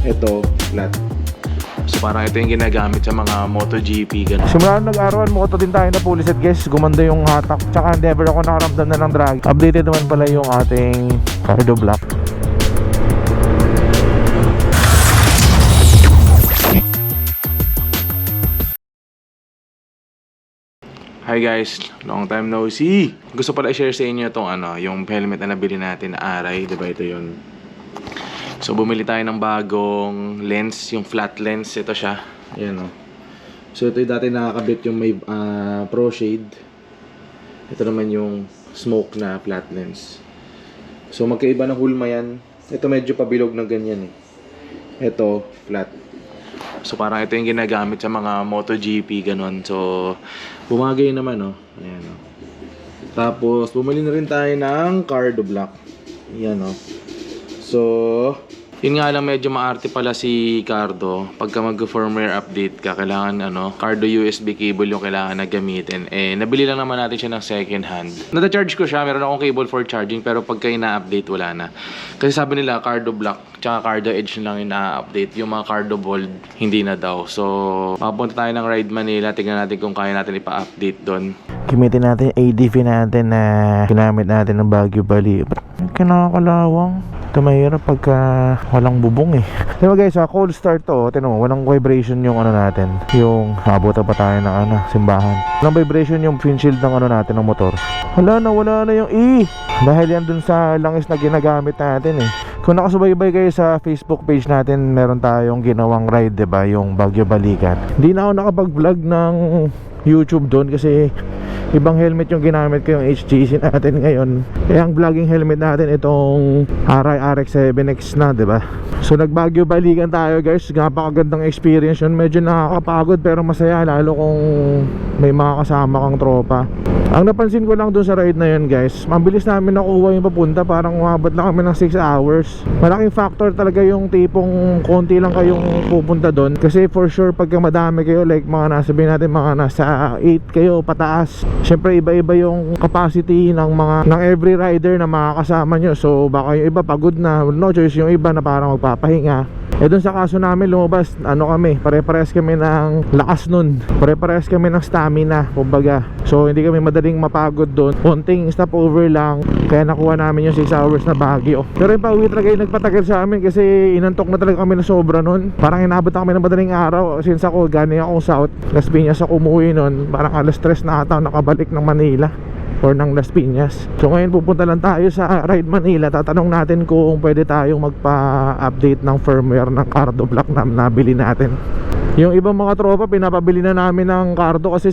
Ito, flat. So parang ito yung ginagamit sa mga MotoGP, ganun. Simula nag-arawan moto din tayo na full set guys. Gumanda yung hatak. Tsaka never ako nakaramdam na ng drag. Updated naman pala yung ating cardo block. Hi guys, long time no see. Gusto pala i-share sa inyo itong yung helmet na nabili natin na Arai, diba ito yun. So bumili tayo ng bagong lens, yung flat lens, ito siya. Ayan o. So ito yung dati nakakabit yung may Pro Shade. Ito naman yung smoke na flat lens. So magkaiba ng hulma yan. Ito medyo pabilog na ganyan eh. Ito flat. So parang ito yung ginagamit sa mga MotoGP, ganun. So bumagay naman oh. Ayan oh. Tapos bumili na rin tayo ng cardo block. Ayan oh. So yun nga lang, medyo maarte pala si Cardo. Pagka mag-firmware update ka, kailangan Cardo USB cable yung kailangan na gamitin. Eh, nabili lang naman natin siya ng second hand. Nata-charge ko siya, meron akong cable for charging, pero pagka ina-update, wala na. Kasi sabi nila, Cardo Black, tsaka Cardo Edge lang yung na-update. Yung mga Cardo Bold, hindi na daw. So, papunta tayo ng Ride Manila. Tingnan natin kung kaya natin ipa-update doon. Gamitin natin yung ADV natin na ginamit natin ng Baguio Bali. Ba't kinakalawang? Ito mahirap pagka walang bubong eh. Diba guys, cold start to. Tinan mo, walang vibration yung natin. Yung abutan pa tayo ng simbahan. Walang vibration yung windshield ng natin ng motor. Wala na yung E. Dahil yan dun sa langis na ginagamit natin eh. Kung nakasubaybay kayo sa Facebook page natin, meron tayong ginawang ride, diba? Yung Baguio Balikan. Hindi na ako nakapag-vlog ng YouTube doon kasi ibang helmet yung ginamit ko, yung HGC natin ngayon. Kaya ang vlogging helmet natin itong Arai RX-7X na, diba? So nag-Baguio Balikan tayo guys. Napakagandang experience yun. Medyo nakakapagod pero masaya, lalo kung may mga kasama kang tropa. Ang napansin ko lang dun sa ride na yun guys, mabilis namin nakuha yung papunta. Parang umabot lang kami ng 6 hours. Malaking factor talaga yung tipong konti lang kayong pupunta dun. Kasi for sure pagka madami kayo, like mga nasabihin natin mga nasa 8 kayo pataas, syempre iba-iba yung capacity ng every rider na makakasama nyo. So baka yung iba pagod na, no choice yung iba na parang magpapahinga. Eh dun sa kaso namin lumabas, kami, pare-pares kami ng lakas nun. Pare-pares kami ng stamina, kumbaga. So hindi kami madaling mapagod dun. Konting stopover lang, kaya nakuha namin yung 6 hours na Baguio. Pero yung pauwi talaga yung nagpatagal sa amin kasi inantok na talaga kami na sobra nun. Parang inabot na kami ng madaling araw. Since ako galing akong South, Las Piñas ako umuwi nun. Parang alas 3 na ata nakabalik ng Manila or ng Las Piñas. So ngayon pupunta lang tayo sa Ride Manila. Tatanong natin kung pwede tayong magpa-update ng firmware ng cardo block na nabili natin. Yung ibang mga tropa pinapabili na namin ng cardo kasi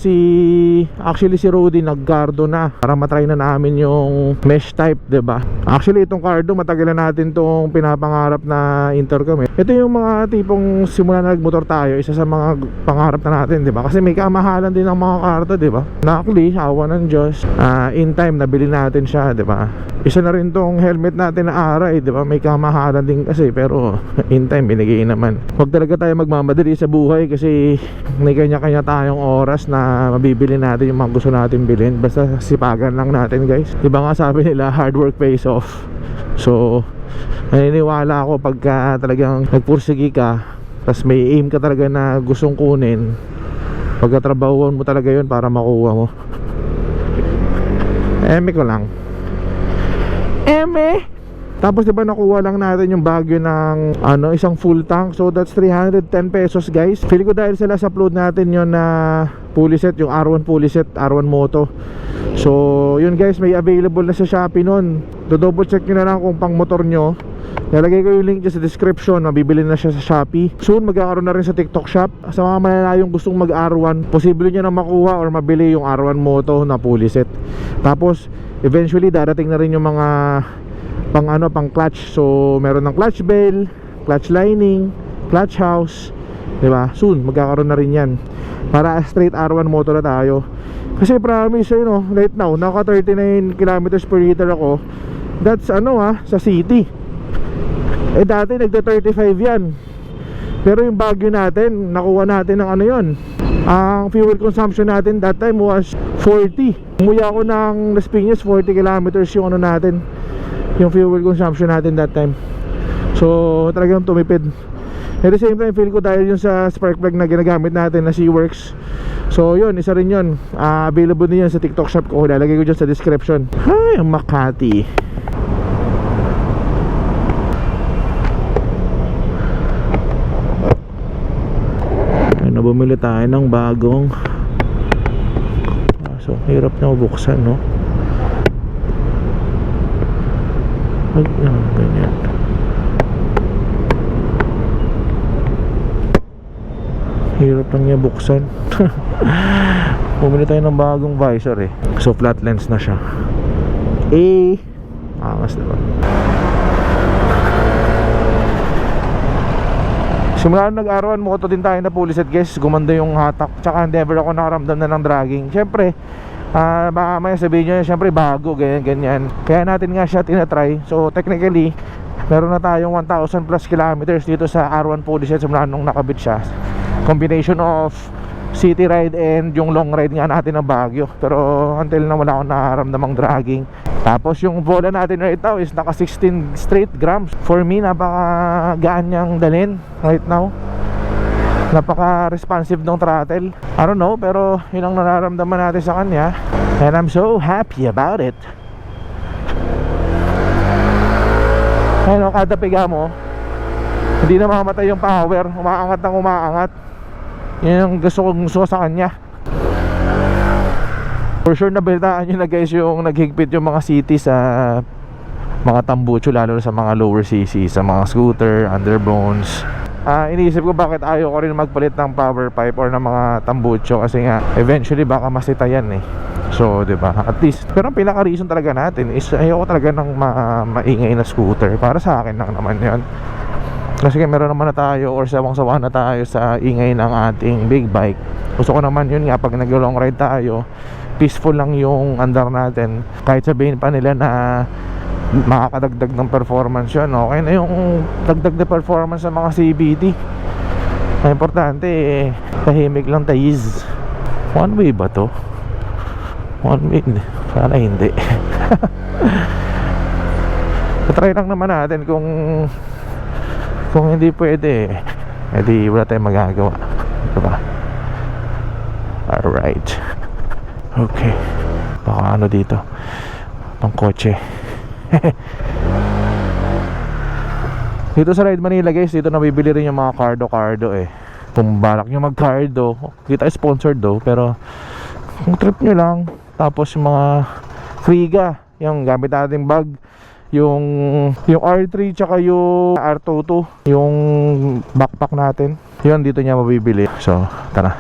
actually si Rudy nag-cardo na para matry na namin yung mesh type, diba? Actually itong cardo matagal na natin tong pinapangarap na intercom eh. Ito yung mga tipong simula na nagmotor tayo, isa sa mga pangarap na natin, diba? Kasi may kamahalan din ang mga cardo, diba? Luckily, awa ng Diyos, in time nabili natin siya, diba? Isa na rin tong helmet natin na Arai, diba? May kamahalan din kasi pero in time binigay naman. Huwag talaga tayo magmamadali sa buhay kasi may kanya-kanya tayong oras na mabibili natin yung mga gusto natin bilhin. Basta sipagan lang natin guys. Diba nga sabi nila, hard work pays off. So naniniwala ako pagka talagang nagpursigi ka, tas may aim ka talaga na gustong kunin, pagkatrabahuan mo talaga yun para makuha mo. Eme ko lang. Eme. Tapos diba nakuha lang natin yung Baguio ng isang full tank. So that's 310 pesos guys. Feeling ko dahil sila sa upload natin yun na fully set, yung R1 fully set, R1 Moto. So yun guys, may available na sa Shopee nun. Do-double check nyo na lang kung pang motor nyo. Nalagay ko yung link dyan sa description. Mabibili na siya sa Shopee. Soon magkakaroon na rin sa TikTok shop. Sa mga malalayong gustong mag R1, posible nyo na makuha or mabili yung R1 Moto na fully set. Tapos eventually darating na rin yung mga pang clutch. So meron ng clutch bell, clutch lining, clutch house, diba? Soon magkakaroon na rin yan para straight R1 motor na tayo. Kasi promise right now naka 39 kilometers per liter ako. That's sa city. Eh dati nagda 35 yan. Pero yung Baguio natin, nakuha natin ng yon. Ang fuel consumption natin that time was 40. Umuwi ako ng Las Piñas, 40 kilometers yung natin, yung fuel consumption natin that time. So talagang tumipid. At the same time, feel ko dahil yung sa spark plug na ginagamit natin na Seaworks. So yun, isa rin yun. Available din yun sa TikTok shop ko. Lalagay ko dyan sa description. Ay, ang Makati. Ano, bumili tayo ng bagong. So, hirap na mabuksan, no? Ganyan. Hirap lang niya buksan. Bumili tayo ng bagong visor eh. So flat lens na siya. Angas diba? Simula nung nag-arawan mo ko din tayo na puliset guys. Gumanda yung hatak. Tsaka never ako nakaramdam na ng dragging. Siyempre baka may sabihin nyo, siyempre bago, ganyan. Kaya natin nga siya tinatry. So technically meron na tayong 1,000 plus kilometers dito sa R1 puliset simula nung nakabit siya. Combination of city ride and yung long ride nga natin ng Baguio. Pero until na wala akong nakaramdamang dragging. Tapos yung bola natin right now is naka 16 straight grams. For me, napaka gaan niyang dalhin right now. Napaka responsive ng throttle. I don't know, pero yun ang nararamdaman natin sa kanya. And I'm so happy about it. Ayun, kada piga mo hindi na mamamatay yung power. Umaangat ng umaangat. Yan ang gusto sa kanya. For sure nabalitaan nyo na guys yung naghigpit yung mga city sa mga tambucho, lalo sa mga lower cc, sa mga scooter, underbones. Iniisip ko bakit ayaw ko rin magpalit ng power pipe or ng mga tambucho, kasi nga eventually baka masita yan eh. So diba, at least. Pero ang pinaka reason talaga natin is ayaw ko talaga ng maingay na scooter. Para sa akin lang naman yan. Kasi meron naman na tayo or sawang-sawa na tayo sa ingay ng ating big bike. Gusto ko naman yun nga, pag nag-long ride tayo, peaceful lang yung andar natin. Kahit sabihin pa nila na makakadagdag ng performance yun, okay na yung dagdag na performance sa mga CBT. Ang importante tahimik lang tayo. One way ba to? One way? Sana hindi. Try lang naman natin. Kung hindi pwede, edi wala tayong magagawa, diba? Alright. Okay. Baka ano dito, pang kotse. Dito sa Ride Manila guys, dito nabibili rin yung mga cardo eh. Kung balak nyo mag cardo, kita sponsored do, pero kung trip nyo lang, tapos yung mga Kriga, yung gamit nating bag, yung R3 tsaka yung R22, yung backpack natin, yun dito niya mabibili. So tara,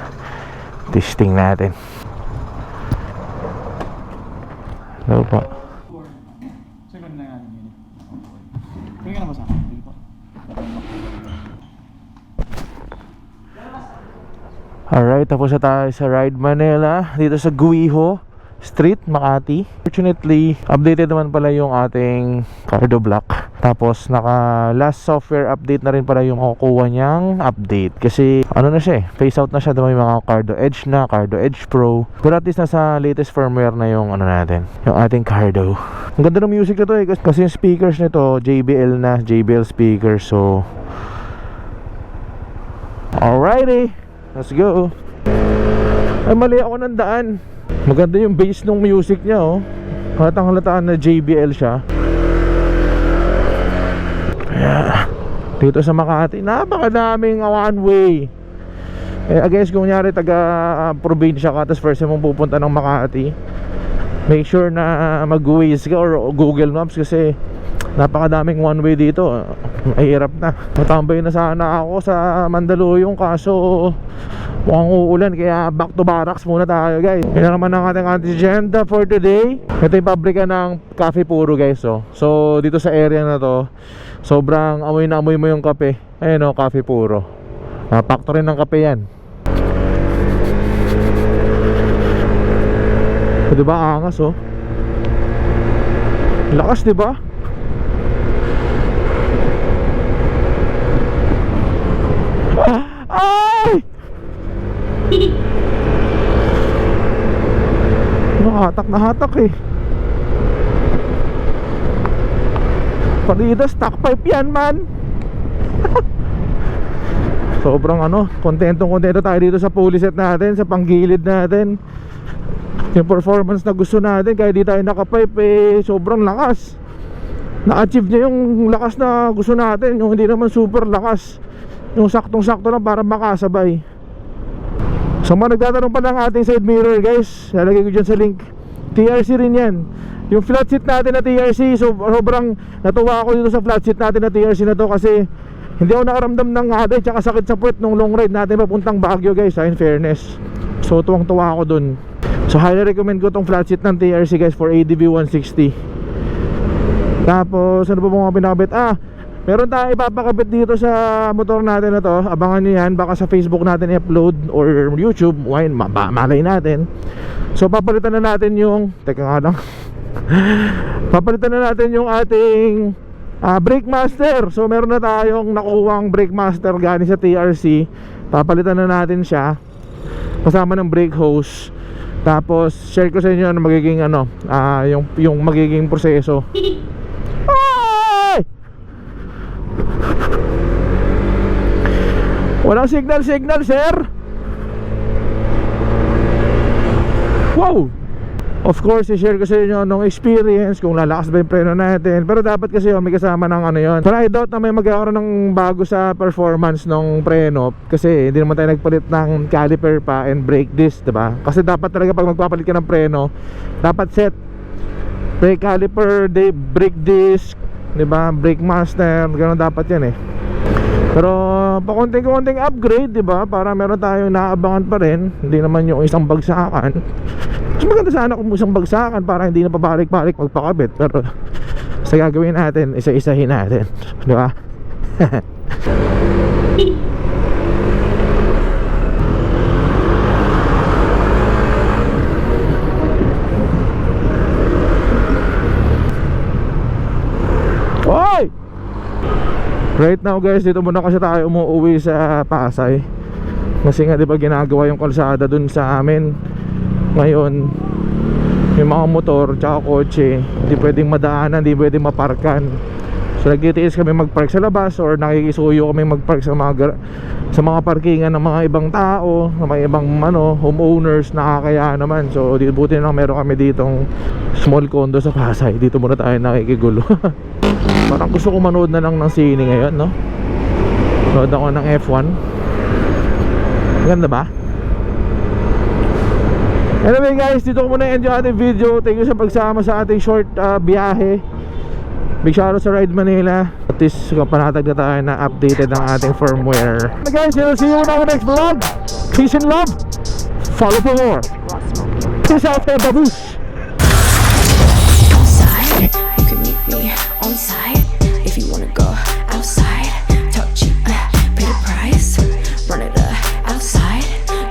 testing natin. Hello po. Second na nga yun. Tingnan na ba sa akin? Alright, tapos na tayo sa Ride Manila dito sa Guiho Street, Makati. Fortunately, updated naman pala yung ating cardo block. Tapos naka last software update na rin pala yung kukuha niyang update. Kasi ano na siya eh, phase out na siya. May mga Cardo Edge na, Cardo Edge Pro. Pero at least nasa latest firmware na yung ano natin, yung ating cardo. Ang ganda ng music na to eh, kasi yung speakers nito JBL na, JBL speakers. So alrighty, let's go. Ay, mali ako ng daan. Maganda yung bass ng music niya oh. Halatang halataan na JBL siya. Yeah. Dito sa Makati, napakadaming one way. I guess kung nyari taga probinsya ka, tapos first time mong pupunta ng Makati, make sure na mag-Waze ka or Google Maps, kasi napakadaming one way dito. Mahirap na. Matambay na sana ako sa Mandaluyong, kaso mukhang uulan, kaya back to barracks muna tayo guys. Yan naman ang ating agenda for today. Ito yung pabrika ng Cafe Puro guys oh. So dito sa area na to, sobrang amoy na amoy mo yung kape. Ayun oh, Cafe Puro. Factory ng kape yan. So, diba angas oh. Lakas diba? Ay! Hatak na hatak eh. Pagida stock pipe yan man. Sobrang kontento tayo dito sa pulley set natin, sa panggilid natin. Yung performance na gusto natin, kaya di tayo nakapipe, sobrang lakas. Na-achieve niya yung lakas na gusto natin, yung hindi naman super lakas, yung saktong-sakto lang para makasabay. So mga nagtatanong pa ng ating side mirror guys, lalagay ko dyan sa link, TRC rin yan. Yung flat seat natin na TRC, sobrang natuwa ako dito sa flat seat natin na TRC na to, kasi hindi ako nakaramdam ng aday tsaka sakit sa puwet nung long ride natin papuntang Baguio guys, in fairness. So tuwang-tuwa ako dun. So highly recommend ko tong flat seat ng TRC guys for ADV 160. Tapos ano pa mga pinakabit? Meron tayong ipapakabit dito sa motor natin na to. Abangan nyo yan, baka sa Facebook natin i-upload or YouTube, malay natin. So papalitan na natin yung papalitan na natin yung ating brake master. So meron na tayong nakuhang brake master galing sa TRC. Papalitan na natin siya kasama ng brake hose. Tapos share ko sa inyo ano magiging yung magiging proseso. Ay! Walang signal sir. Wow! Of course, i-share ko sa inyo nung experience kung lalakas ba yung preno natin. Pero dapat kasi may kasama ng yun. Pero I doubt na may magkakaroon ng bago sa performance ng preno, kasi hindi naman tayo nagpalit ng caliper pa and brake disc, diba? Kasi dapat talaga pag magpapalit ka ng preno, dapat set brake caliper, brake disc, diba? Brake master, ganoon dapat yan eh. Pero pakunting-kunting upgrade, diba? Para meron tayong naaabangan pa rin. Hindi naman yung isang bagsakan. Mas maganda sana kung isang bagsakan para hindi na pabalik-balik magpakabit. Pero sa gagawin natin, isa-isahin natin, diba? Oy! Right now guys, dito muna kasi tayo umuwi sa Pasay. Kasi nga diba ginagawa yung kalsada dun sa amin. Ngayon yung mga motor tsaka kotse hindi pwedeng madaanan, hindi pwedeng maparkan. So nagtitiis kami magpark sa labas, or nakikisuyo kami magpark sa mga parkingan ng mga ibang tao, ng mga ibang homeowners, nakakaya naman. So buti na lang meron kami ditong small condo sa Pasay. Dito muna tayo nakikigulo. Parang gusto ko manood na lang ng sine ngayon, no? Nood ako ng F1. Ganda ba? Anyway guys, dito ko muna enjoy ating video. Thank you sa pagsama sa ating short biyahe. Big shoutout sa Ride Manila. At least panatag na tayo na updated ang ating firmware. Okay guys, we'll see you in our next vlog. Peace and love. Follow for more. Peace out there, babush. Outside, you can meet me on site.